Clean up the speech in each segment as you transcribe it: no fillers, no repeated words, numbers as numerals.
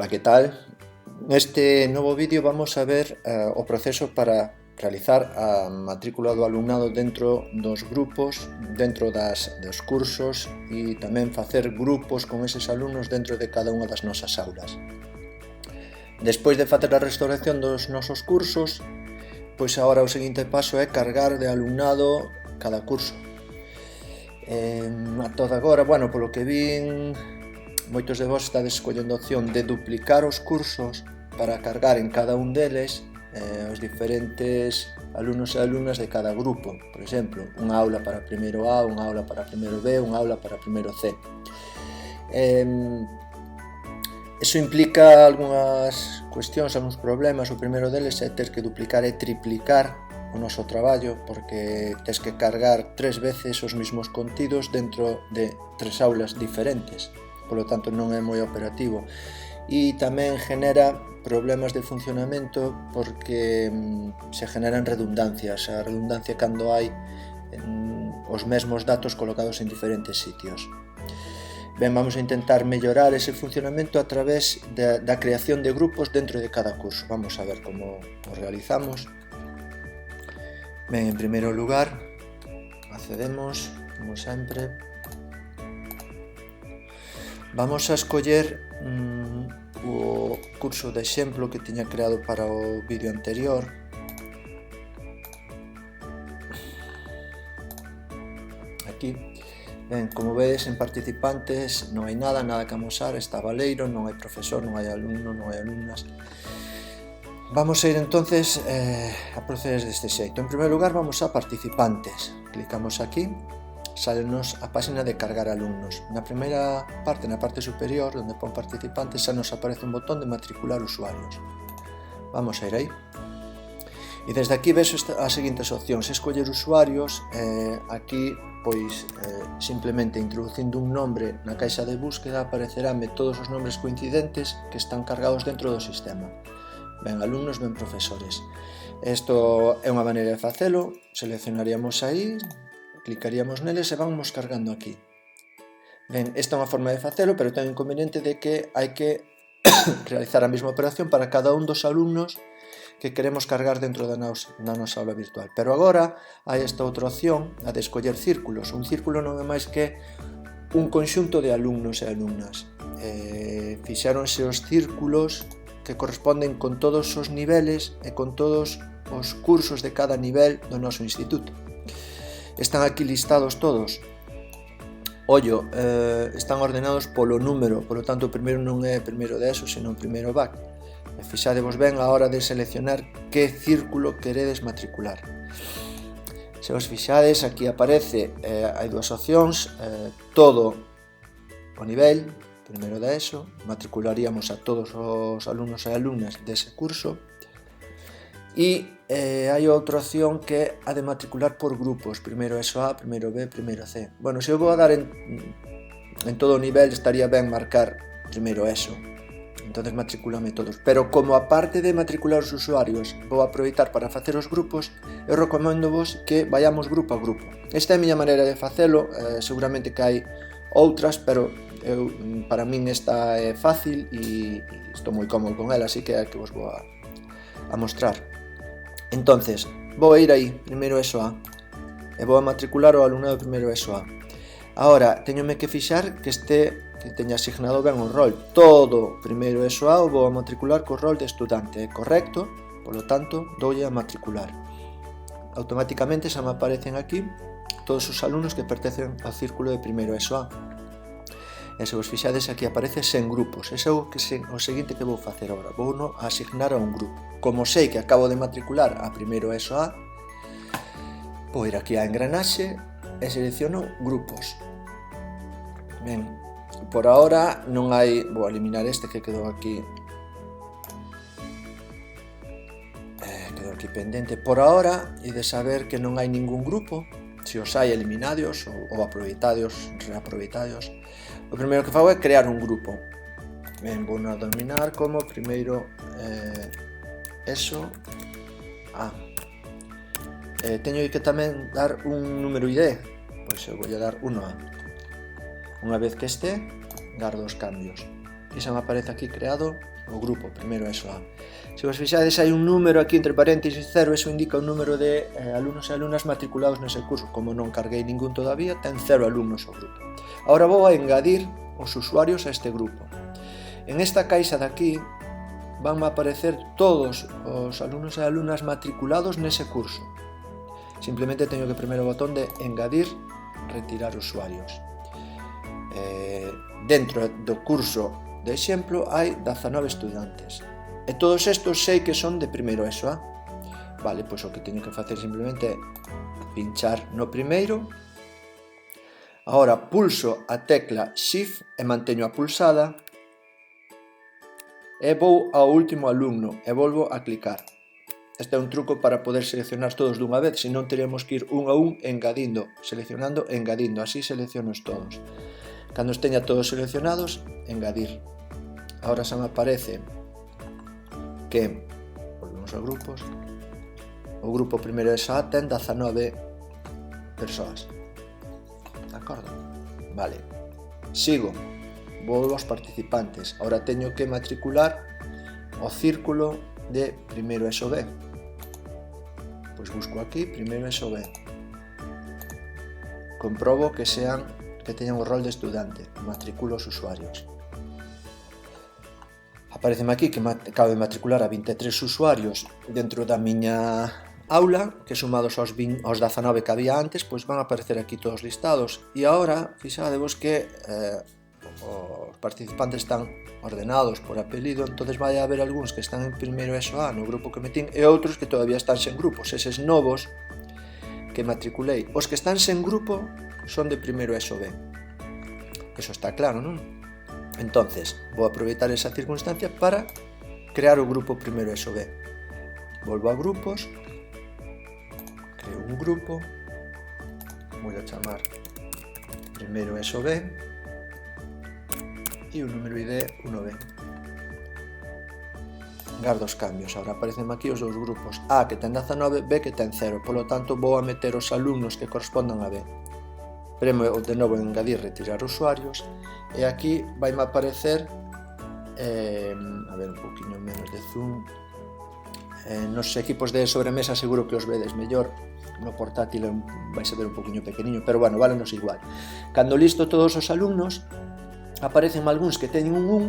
Ola, que tal? Neste novo vídeo vamos a ver o proceso para realizar a matrícula do alumnado dentro dos grupos, dentro dos cursos e tamén facer grupos con eses alumnos dentro de cada unha das nosas aulas. Despois de facer a restauración dos nosos cursos, pois agora o seguinte paso é cargar de alumnado cada curso. A toda agora, bueno, polo que vin, moitos de vos estades escollendo a opción de duplicar os cursos para cargar en cada un deles os diferentes alumnos e alumnas de cada grupo. Por exemplo, unha aula para primeiro A, unha aula para primeiro B, unha aula para primeiro C. Eso implica algunhas cuestións, algúns problemas. O primeiro deles é ter que duplicar e triplicar o noso traballo, porque tens que cargar 3 veces os mesmos contidos dentro de 3 aulas diferentes. Polo tanto non é moi operativo e tamén genera problemas de funcionamento porque se generan redundancias. A redundancia cando hai os mesmos datos colocados en diferentes sitios. Ben, vamos a intentar mellorar ese funcionamento a través da creación de grupos dentro de cada curso. Vamos a ver como o realizamos. Ben, en primeiro lugar accedemos, como sempre. Vamos a escoller o curso de exemplo que tiña creado para o vídeo anterior. Aquí, ben, como vedes, en participantes non hai nada que amosar, está baleiro, non hai profesor, non hai alumno, non hai alumnas. Vamos a ir entonces a proceder deste xeito. En primeiro lugar vamos a participantes, clicamos aquí. Sálenos a página de cargar alumnos. Na primeira parte, na parte superior, onde pon participantes, xa nos aparece un botón de matricular usuarios. Vamos a ir aí. E desde aquí ves as seguintes opcións. Escoller usuarios, aquí, pois, simplemente introducindo un nombre na caixa de búsqueda, apareceránme todos os nombres coincidentes que están cargados dentro do sistema. Ben alumnos, ben profesores. Isto é unha maneira de facelo. Seleccionaríamos aí, clicaríamos neles e vamos cargando aquí. Ben, esta é unha forma de facelo, pero ten o inconveniente de que hai que realizar a mesma operación para cada un dos alumnos que queremos cargar dentro da nosa aula virtual. Pero agora hai esta outra opción, a de escoller círculos. Un círculo non é máis que un conxunto de alumnos e alumnas. Fixáronse os círculos que corresponden con todos os niveles e con todos os cursos de cada nivel do noso instituto. Están aquí listados todos. Ollo, están ordenados polo número, polo tanto o primeiro non é primeiro de ESO, senón primeiro BAC. Fixadevos ben a hora de seleccionar que círculo queredes matricular. Se vos fixades, aquí aparece, hai dúas opcións, todo o nivel, primeiro de ESO, matricularíamos a todos os alumnos e alumnas dese curso. E hai outra opción que é a de matricular por grupos, primeiro ESO A, primeiro B, primeiro C. Bueno, se eu vou a dar en todo o nivel, estaría ben marcar primeiro ESO, entonces matriculame todos. Pero como a parte de matricular os usuarios vou aproveitar para facer os grupos, eu recomendo vos que vayamos grupo a grupo. Esta é a miña maneira de facelo, seguramente que hai outras, pero para min esta é fácil e estou moi cómodo con ela, así que é que vos vou a mostrar. Entonces, vou a ir aí, primeiro ESO A, e vou a matricular o alumnado primeiro ESO A. Agora, teñome que fixar que teña asignado ben o rol. Todo primeiro ESO A o vou a matricular co rol de estudante, é correcto? Polo tanto, doulle a matricular. Automáticamente xa me aparecen aquí todos os alumnos que pertencen ao círculo de primeiro ESO A. E se vos fixades aquí aparece 100 grupos. Ese é o seguinte que vou facer agora. Vou asignar a un grupo. Como sei que acabo de matricular a primeiro ESO A, vou ir aquí a engranaxe e selecciono grupos. Ben, por ahora non hai... Vou eliminar este que quedou aquí. Quedou aquí pendente. Por ahora, e de saber que non hai ningún grupo, se os hai eliminados ou aproveitados, reaproveitados, o primeiro que fago é crear un grupo. Ben, vou a denominar como primeiro ESO A. Teño que tamén dar un número ID, pois eu vou dar 1A. Unha vez que este, gardo os cambios. e xa me aparece aquí creado o grupo, primeiro ESO A. Se vos fixades, hai un número aquí entre paréntesis 0, eso indica un número de alumnos e alumnas matriculados nese curso. Como non carguei ningún todavía, ten 0 alumnos o grupo. Agora vou a engadir os usuarios a este grupo. En esta caixa de aquí van a aparecer todos os alumnos e alumnas matriculados nese curso. Simplemente teño que premer o botón de engadir, retirar usuarios. Dentro do curso de exemplo hai 19 estudantes e todos estos sei que son de primeiro ESO A. Vale, pois o que teño que facer simplemente é pinchar no primeiro. Agora pulso a tecla Shift e manteño a pulsada e vou ao último alumno e volvo a clicar. Este é un truco para poder seleccionar todos dunha vez, senón teríamos que ir un a un engadindo, seleccionando e engadindo, así selecciono todos. Cando os teña todos seleccionados, engadir. Agora xa me aparece que, volvemos a grupos, o grupo primeiro ESO A ten 19 persoas. De acordo? Vale. Sigo. Volvo aos participantes. Agora teño que matricular o círculo de primeiro ESO B. Pois busco aquí, primeiro ESO B. Comprobo que teñan o rol de estudante. Matriculo os usuarios. Apareceme aquí que acabo de matricular a 23 usuarios dentro da miña aula, que sumados aos 19 que había antes, pois van a aparecer aquí todos listados. E agora, fixadevos que os participantes están ordenados por apelido, entonces vai haber algúns que están en primeiro ESO A no grupo que metín e outros que todavía están sen grupos, eses novos que matriculei. Os que están sen grupo son de primeiro ESO B. Eso está claro, non? Entonces, vou aproveitar esa circunstancia para crear o grupo primeiro ESO B. Volvo a grupos, creo un grupo, vou a chamar primeiro ESO B e o número ID 1B. Gardo os cambios. Agora aparecen aquí os dous grupos, A que ten 19, B que ten 0, polo tanto vou a meter os alumnos que correspondan a B. Premo de novo engadir, retirar usuarios e aquí vai me aparecer a ver un poquinho menos de zoom. Nos equipos de sobremesa seguro que os vedes mellor, no portátil vais a ver un poquinho pequeniño, pero bueno, válenos igual. Cando listo todos os alumnos, aparecen algúns que teñen un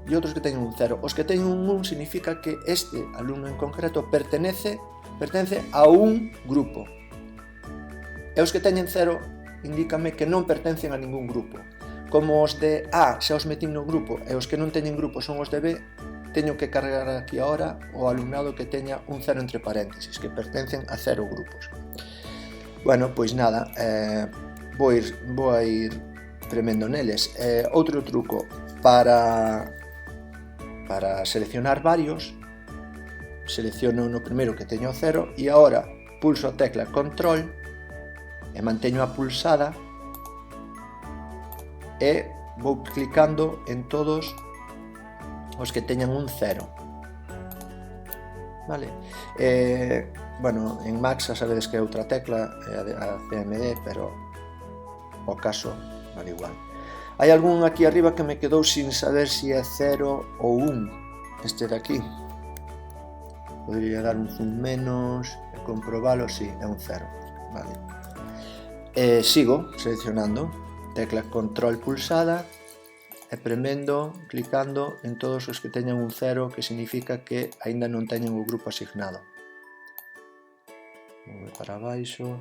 1 e outros que teñen un 0. Os que teñen un 1 significa que este alumno en concreto pertence a un grupo. E os que teñen 0 indícame que non pertencen a ningún grupo. Como os de A xa os metín no grupo e os que non teñen grupo son os de B, teño que carregar aquí ahora o alumnado que teña un 0 entre paréntesis, que pertencen a 0 grupos. Bueno, pois nada, vou a ir tremendo neles. Outro truco para seleccionar varios, selecciono no primeiro que teño 0 e agora pulso a tecla control e manteño a pulsada e vou clicando en todos os que teñan un 0. Vale? Bueno, en Mac xa sabedes que é outra tecla, a CMD, pero o caso vale igual. Hai algún aquí arriba que me quedou sin saber si é 0 ou 1. Este de aquí. Podría dar un zoom menos e comprobalo, si, é un 0. Vale. Sigo seleccionando, tecla control pulsada e premendo, clicando en todos os que teñan un 0, que significa que aínda non teñen o grupo asignado. Vou para baixo.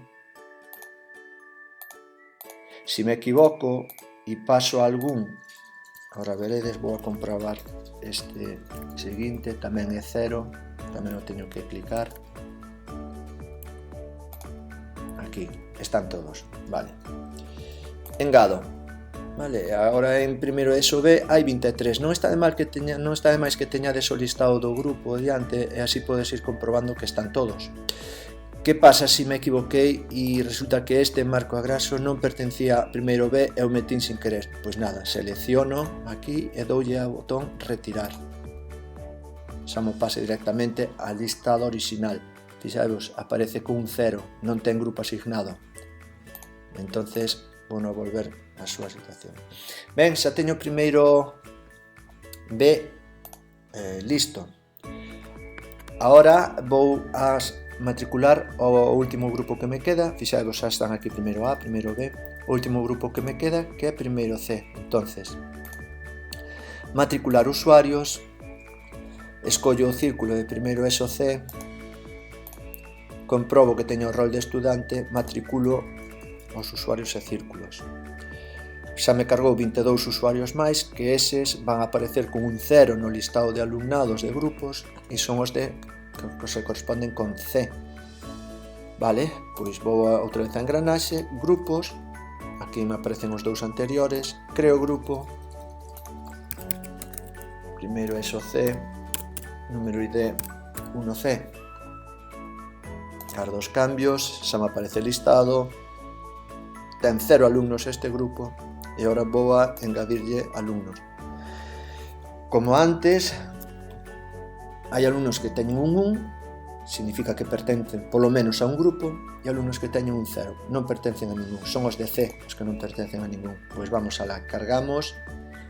Si me equivoco e paso algún, agora veredes, vou a comprobar este seguinte, tamén é 0, tamén o teño que clicar. Aquí, están todos, vale. Engado, vale, agora en primeiro ESO B hai 23, non está de máis que teñades o listado do grupo diante e así podes ir comprobando que están todos. Que pasa se me equivoquei e resulta que este Marco Agraso non pertencía a primeiro B e o metín sin querer? Pois nada, selecciono aquí e doulle ao botón retirar. Xa me pase directamente al listado original. Fixadevos, aparece con un 0, non ten grupo asignado. Entonces, vou a volver á súa situación. Ben, xa teño primeiro Listo. Ahora vou a matricular o último grupo que me queda. Fixadvos, xa están aquí primeiro A, primeiro B. O último grupo que me queda, que é primeiro C. Entonces, matricular usuarios, escollo o círculo de primeiro ESO C, comprobo que teño o rol de estudante, matriculo os usuarios e círculos. Xa me cargou 22 usuarios máis, que eses van a aparecer con un 0 no listado de alumnados de grupos e son os que se corresponden con C. Vale, pois vou outra vez a engranaxe, grupos, aquí me aparecen os dous anteriores, creo grupo, primeiro ESO C, número ID 1C, cargo os cambios, xa me aparece listado, ten 0 alumnos este grupo, e agora vou a engadirlle alumnos. Como antes, hai alumnos que teñen un 1, significa que pertencen polo menos a un grupo, e alumnos que teñen un 0, non pertencen a ningún, son os de C, os que non pertencen a ningún. Pois vamos alá, cargamos,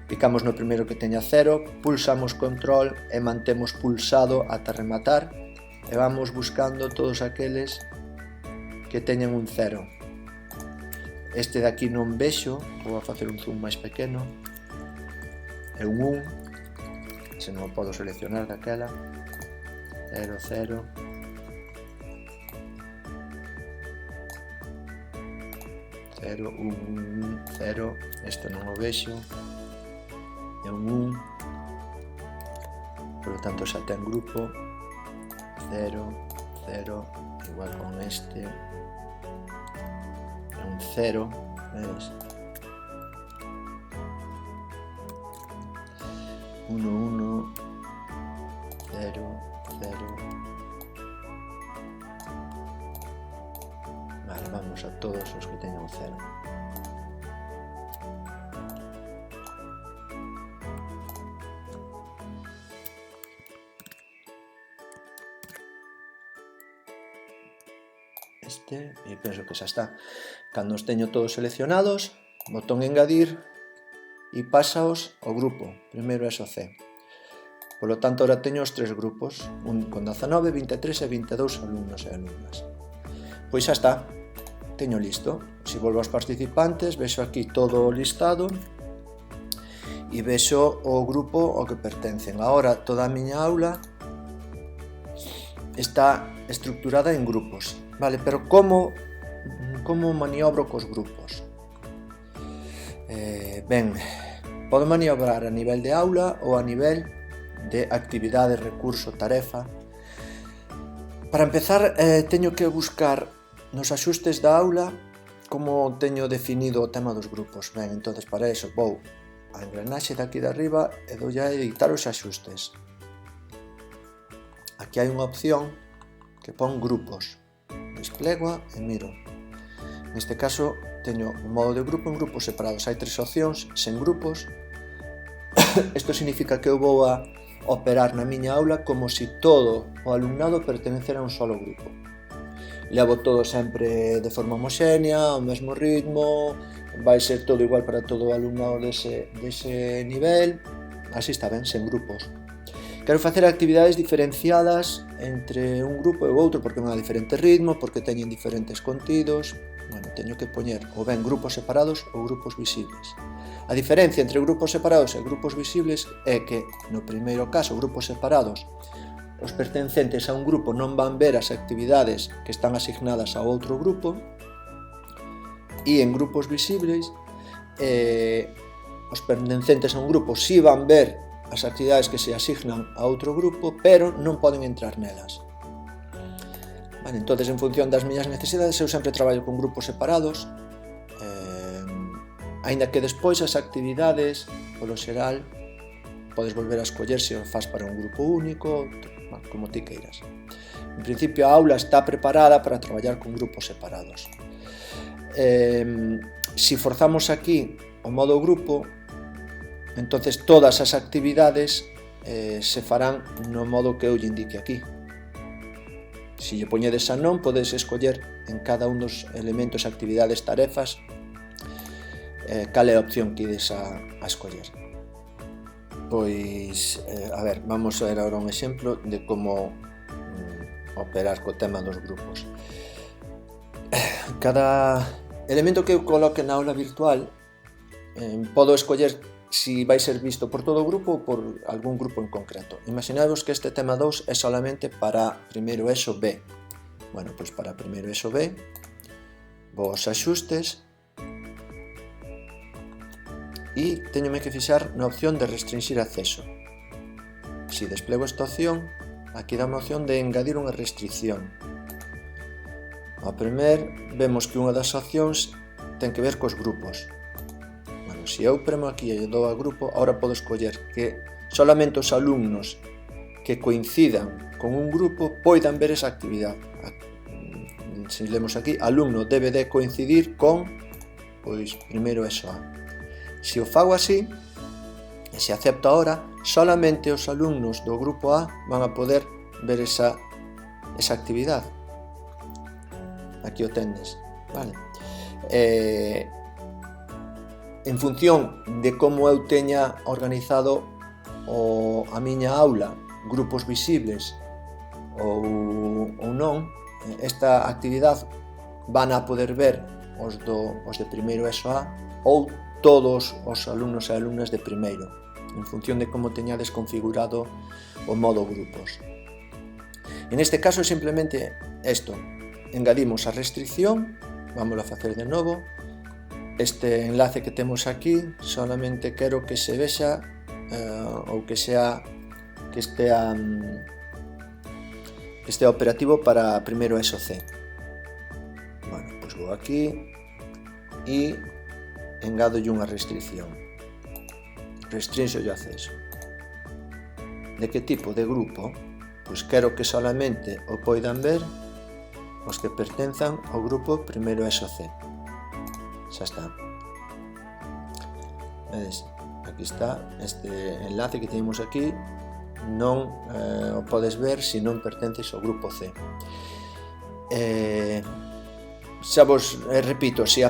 picamos no primeiro que teña 0, pulsamos control e mantemos pulsado ata rematar, e vamos buscando todos aqueles que teñen un 0. Este de aquí non vexo, vou a facer un zoom máis pequeno, é un 1, se non o podo seleccionar daquela, 0, 0, 0, 1, 0, este non o vexo, é un 1, por lo tanto xa ten grupo, 0, 0, igual con este, un 0, ¿ves? 1, 1, 0, 0. Vale, vamos a todos os que teñan 0. E penso que xa está. Cando os teño todos seleccionados, botón engadir e pásaos ao grupo, primeiro ESO C. Por lo tanto, ahora teño os tres grupos, un con 19, 23 e 22 alumnos e alumnas. Pois xa está, teño listo. Se volvo aos participantes, vexo aquí todo o listado e vexo o grupo ao que pertencen. Ahora toda a miña aula está estructurada en grupos. Vale, pero como maniobro cos grupos? Ben, podo maniobrar a nivel de aula ou a nivel de actividade, recurso, tarefa. Para empezar, teño que buscar nos axustes da aula como teño definido o tema dos grupos. Ben, entonces para eso vou a engranaxe de aquí de arriba e dou a editar os axustes. Aquí hai unha opción que pon grupos. Desplego e miro. Neste caso teño un modo de grupo en grupos separados. Hai tres opcións sen grupos. Isto significa que eu vou a operar na miña aula como se todo o alumnado pertenecera a un solo grupo. Levo todo sempre de forma homoxénea, ao mesmo ritmo, vai ser todo igual para todo o alumnado dese nivel. Así está ben, sen grupos. Quero facer actividades diferenciadas entre un grupo e o outro porque van a diferente ritmo, porque teñen diferentes contidos. Bueno, teño que poñer ou ben grupos separados ou grupos visibles. A diferencia entre grupos separados e grupos visibles é que, no primeiro caso, grupos separados, os pertencentes a un grupo non van ver as actividades que están asignadas a outro grupo, e en grupos visibles, os pertencentes a un grupo si van ver as actividades que se asignan a outro grupo, pero non poden entrar nelas. Vale, entonces, en función das miñas necesidades, eu sempre traballo con grupos separados, aínda que despois as actividades, polo xeral, podes volver a escoller se o faz para un grupo único, como ti queiras. En principio, a aula está preparada para traballar con grupos separados. Si forzamos aquí o modo grupo, entonces todas as actividades se farán no modo que eu lle indique aquí. Se lle poñedes a non, podes escoller en cada un dos elementos, actividades, tarefas, cal é a opción que ides a escoller. Pois, a ver, vamos a ver agora un exemplo de como operar co tema dos grupos. Cada elemento que eu coloque na aula virtual podo escoller si vai ser visto por todo o grupo ou por algún grupo en concreto. Imaginadvos que este tema 2 é solamente para primeiro ESO B. Bueno, pois para primeiro ESO B vou aos axustes e teñome que fixar na opción de restringir acceso. Si desplego esta opción, aquí dá unha opción de engadir unha restricción. Ao primer, vemos que unha das opcións ten que ver cos grupos. Bueno, se eu premo aquí e dou a grupo, ahora podo escoller que solamente os alumnos que coincidan con un grupo poidan ver esa actividade. Se lemos aquí, alumno debe de coincidir con, pois, primeiro ESO A. Se o fago así, e se acepto ahora, solamente os alumnos do grupo A van a poder ver esa actividade. Aquí o tendes, vale? En función de como eu teña organizado a miña aula, grupos visibles ou non, esta actividade van a poder ver os de primeiro ESO A ou todos os alumnos e alumnas de primeiro, en función de como teñades configurado o modo grupos. En este caso é simplemente isto, engadimos a restricción, vamos a facer de novo, este enlace que temos aquí, solamente quero que se vexa ou que estea operativo para primeiro ESO C. Bueno, pois vou aquí e engadolle unha restricción. Restrinxo o acceso. De que tipo de grupo? Pois quero que solamente o poidan ver os que pertenzan ao grupo primeiro ESO C. Xa está. Vedes, aquí está este enlace que temos aquí, non o podes ver se non pertences ao grupo C. Xa vos repito, se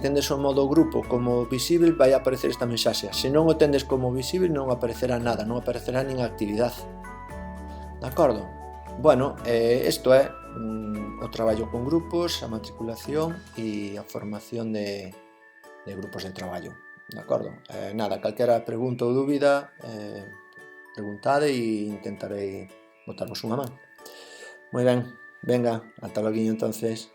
tendes o modo grupo como visible, vai aparecer esta mensaxe. Se non o tendes como visible, non aparecerá nada, non aparecerá nin actividade. De acordo? Bueno, isto é o traballo con grupos, a matriculación e a formación de grupos de traballo. De acordo? Nada, calquera pregunta ou dúbida, preguntade e intentarei botarvos unha man. Moi ben, venga, ata logo entonces.